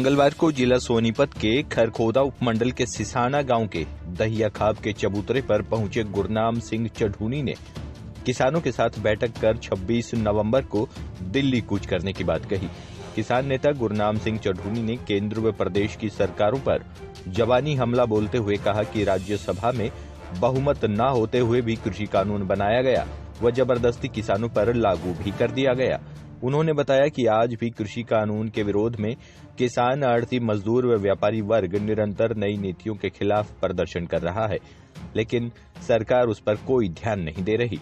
मंगलवार को जिला सोनीपत के खरखोदा उपमंडल के सिसाना गांव के दहिया खाब के चबूतरे पर पहुंचे गुरनाम सिंह चढ़ूनी ने किसानों के साथ बैठक कर 26 नवंबर को दिल्ली कूच करने की बात कही। किसान नेता गुरनाम सिंह चढ़ूनी ने केंद्र व प्रदेश की सरकारों पर जवानी हमला बोलते हुए कहा कि राज्यसभा में बहुमत न होते हुए भी कृषि कानून बनाया गया व जबरदस्ती किसानों पर लागू भी कर दिया गया। उन्होंने बताया कि आज भी कृषि कानून के विरोध में किसान, आढ़ती, मजदूर व व्यापारी वर्ग निरंतर नई नीतियों के खिलाफ प्रदर्शन कर रहा है, लेकिन सरकार उस पर कोई ध्यान नहीं दे रही।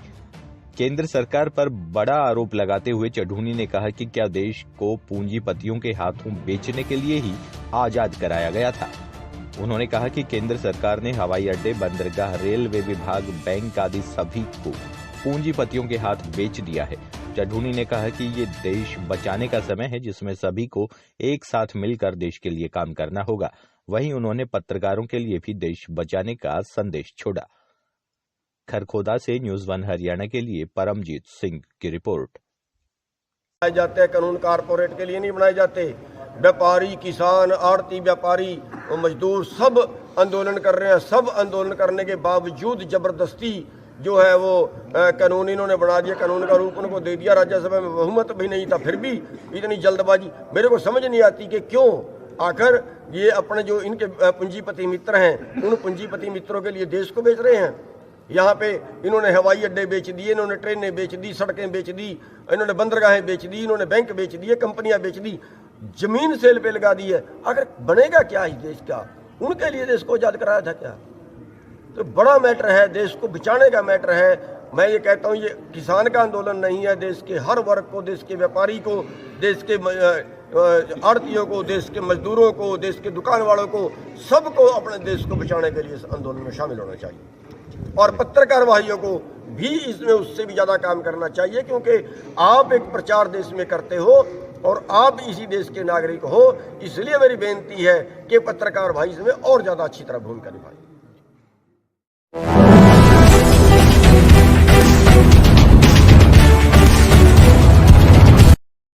केंद्र सरकार पर बड़ा आरोप लगाते हुए चढ़ूनी ने कहा कि क्या देश को पूंजीपतियों के हाथों बेचने के लिए ही आजाद कराया गया था। उन्होंने कहा कि केंद्र सरकार ने हवाई अड्डे, बंदरगाह, रेलवे विभाग, बैंक आदि सभी को पूंजीपतियों के हाथ बेच दिया है। चढ़ूनी ने कहा कि ये देश बचाने का समय है जिसमें सभी को एक साथ मिलकर देश के लिए काम करना होगा। वहीं उन्होंने पत्रकारों के लिए भी देश बचाने का संदेश छोड़ा। खरखोदा से न्यूज़ 1 हरियाणा के लिए परमजीत सिंह की रिपोर्ट। बनाए जाते हैं कानून कारपोरेट के लिए नहीं बनाए जाते। व्यापारी, किसान, आड़ती, व्यापारी और मजदूर सब आंदोलन कर रहे हैं। सब आंदोलन करने के बावजूद जबरदस्ती जो है वो कानून इन्होंने बना दिया, कानून का रूप उनको दे दिया। राज्यसभा में बहुमत भी नहीं था, फिर भी इतनी जल्दबाजी मेरे को समझ नहीं आती कि क्यों आखिर ये अपने जो इनके पूंजीपति मित्र हैं उन पूंजीपति मित्रों के लिए देश को बेच रहे हैं। यहाँ पे इन्होंने हवाई अड्डे बेच दिए, इन्होंने ट्रेनें बेच दी, सड़कें बेच दी, इन्होंने बंदरगाहें बेच दी, इन्होंने बैंक बेच दिए, कंपनियां बेच दी, जमीन सेल पे लगा दी है। अगर बनेगा क्या इस देश का? उनके लिए देश को आजाद कराया था क्या? तो बड़ा मैटर है, देश को बचाने का मैटर है। मैं ये कहता हूँ ये किसान का आंदोलन नहीं है, देश के हर वर्ग को, देश के व्यापारी को, देश के आड़तियों को, देश के मजदूरों को, देश के दुकान वालों को, सबको अपने देश को बचाने के लिए इस आंदोलन में शामिल होना चाहिए। और पत्रकार भाइयों को भी इसमें उससे भी ज़्यादा काम करना चाहिए, क्योंकि आप एक प्रचार देश में करते हो और आप इसी देश के नागरिक हो। इसलिए मेरी बेनती है कि पत्रकार भाई इसमें और ज़्यादा अच्छी तरह भूमिका निभाएं।